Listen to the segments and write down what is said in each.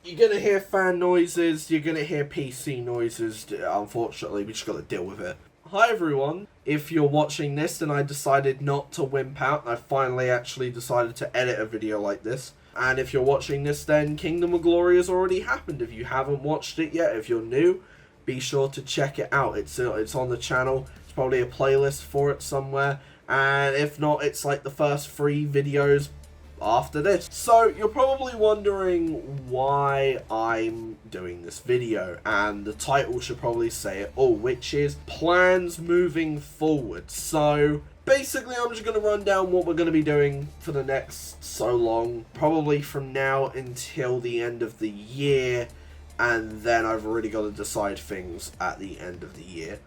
You're going to hear fan noises, you're going to hear PC noises. Unfortunately, we just got to deal with it. Hi everyone, if you're watching this and I decided not to wimp out, I finally actually decided to edit a video like this. And if you're watching this, then Kingdom of Glory has already happened. If you haven't watched it yet, if you're new, be sure to check it out. It's on the channel. There's probably a playlist for it somewhere. And if not, it's like the first 3 videos after this. So you're probably wondering why I'm doing this video, and the title should probably say it all, which is plans moving forward. So basically I'm just going to run down what we're going to be doing for the next so long, probably from now until the end of the year, and then I've already got to decide things at the end of the year.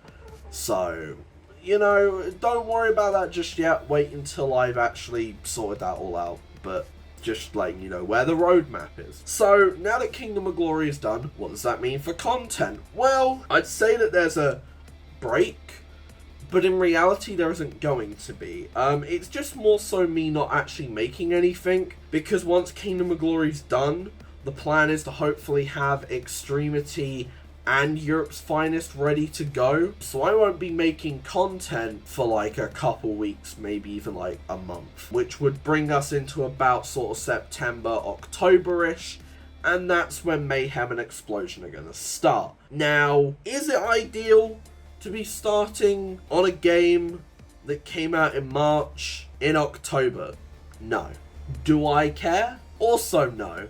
So, you know, don't worry about that just yet. Wait until I've actually sorted that all out. But just letting you know where the roadmap is. So, now that Kingdom of Glory is done, what does that mean for content? Well, I'd say that there's a break, but in reality there isn't going to be. It's just more so me not actually making anything, because once Kingdom of Glory is done, the plan is to hopefully have Extremity and Europe's Finest ready to go. So I won't be making content for like a couple weeks, maybe even like a month, which would bring us into about sort of September, October-ish, and that's when Mayhem and Explosion are going to start. Now, is it ideal to be starting on a game that came out in March in October? No. Do I care? Also no.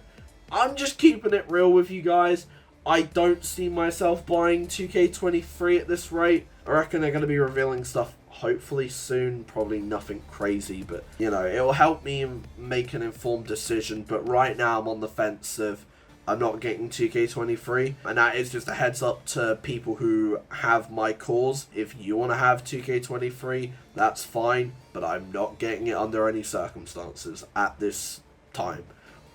I'm just keeping it real with you guys. I don't see myself buying 2K23 at this rate. I reckon they're going to be revealing stuff hopefully soon. Probably nothing crazy, but, you know, it will help me make an informed decision. But right now I'm on the fence of I'm not getting 2K23. And that is just a heads up to people who have my cause. If you want to have 2K23, that's fine. But I'm not getting it under any circumstances at this time.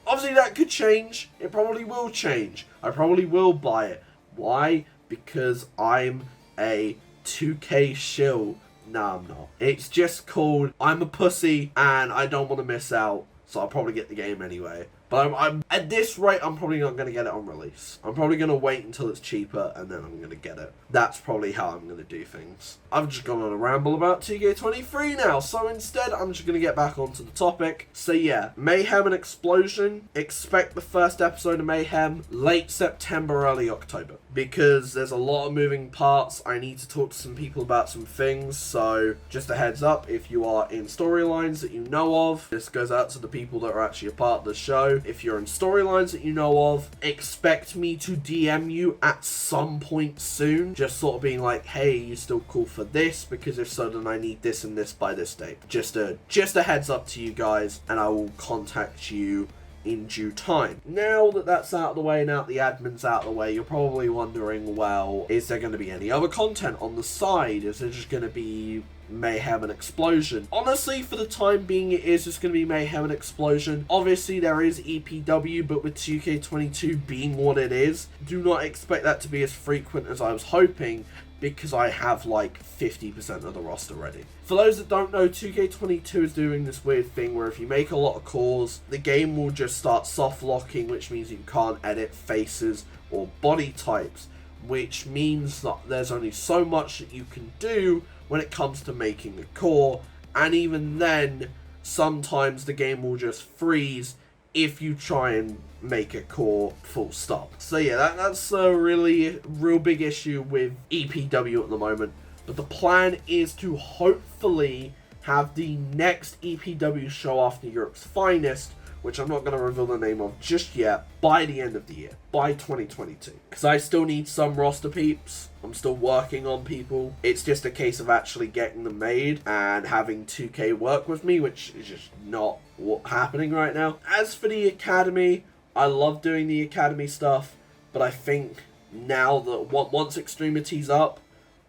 Obviously, that could change. It probably will change. I probably will buy it. Why? Because I'm a 2K shill. Nah, I'm not. It's just called I'm a pussy and I don't want to miss out. So I'll probably get the game anyway. But I'm at this rate, I'm probably not going to get it on release. I'm probably going to wait until it's cheaper and then I'm going to get it. That's probably how I'm going to do things. I've just gone on a ramble about 2K23 now. So instead, I'm just going to get back onto the topic. So yeah, Mayhem and Explosion. Expect the first episode of Mayhem late September, early October. Because there's a lot of moving parts. I need to talk to some people about some things. So just a heads up, if you are in storylines that you know of, this goes out to the people that are actually a part of the show. If you're in storylines that you know of, expect me to DM you at some point soon. Just sort of being like, hey, you still cool for this? Because if so, then I need this and this by this date. Just a heads up to you guys, and I will contact you in due time. Now that that's out of the way, now that the admin's out of the way, you're probably wondering, well, is there going to be any other content on the side? Is there just going to be Mayhem and Explosion? Honestly, for the time being, it is just going to be Mayhem and Explosion. Obviously, there is EPW, but with 2K22 being what it is, do not expect that to be as frequent as I was hoping, because I have like 50% of the roster ready. For those that don't know, 2K22 is doing this weird thing where if you make a lot of cores, the game will just start soft locking, which means you can't edit faces or body types, which means that there's only so much that you can do when it comes to making a core, and even then, sometimes the game will just freeze if you try and make a core full stop. So yeah, that's a real big issue with EPW at the moment. But the plan is to hopefully have the next EPW show after Europe's Finest, which I'm not going to reveal the name of just yet, by the end of the year, by 2022. Because I still need some roster peeps. I'm still working on people. It's just a case of actually getting them made and having 2K work with me, which is just not what's happening right now. As for the Academy, I love doing the Academy stuff, but I think now that once Extremity's up,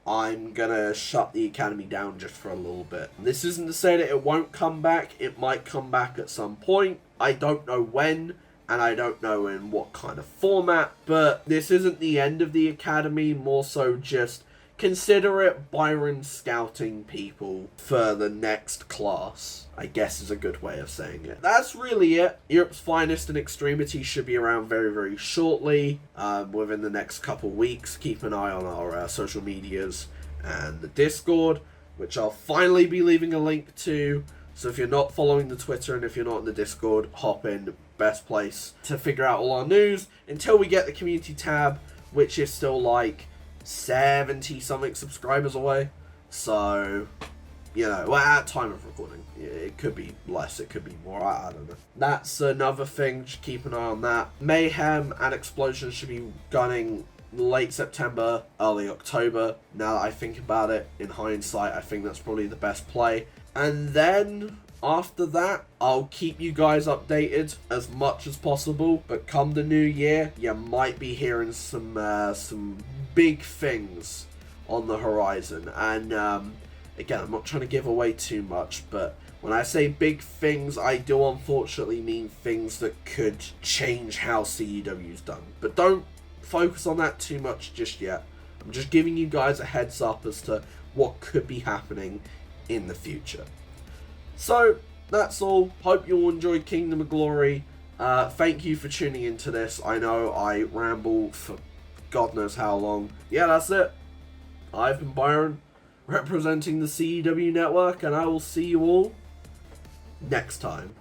I'm gonna shut the Academy down just for a little bit. This isn't to say that it won't come back. It might come back at some point. I don't know when, and I don't know in what kind of format, but this isn't the end of the Academy, more so just consider it Byron scouting people for the next class, I guess is a good way of saying it. That's really it. Europe's Finest and Extremity should be around very, very shortly, within the next couple weeks. Keep an eye on our social medias and the Discord, which I'll finally be leaving a link to. So if you're not following the Twitter and if you're not in the Discord, hop in. Best place to figure out all our news until we get the community tab, which is still like 70 something subscribers away. So, you know, well, at time of recording, it could be less, it could be more, I don't know. That's another thing, just keep an eye on that. Mayhem and Explosion should be gunning late September, early October. Now that I think about it, in hindsight, I think that's probably the best play. And then after that, I'll keep you guys updated as much as possible. But come the new year, you might be hearing some big things on the horizon. And again, I'm not trying to give away too much, but when I say big things, I do unfortunately mean things that could change how CEW's done. But don't focus on that too much just yet. I'm just giving you guys a heads up as to what could be happening in the future. So, that's all. Hope you all enjoyed Kingdom of Glory. Thank you for tuning into this. I know I ramble for God knows how long. Yeah, that's it. I've been Byron, representing the CEW network, and I will see you all next time.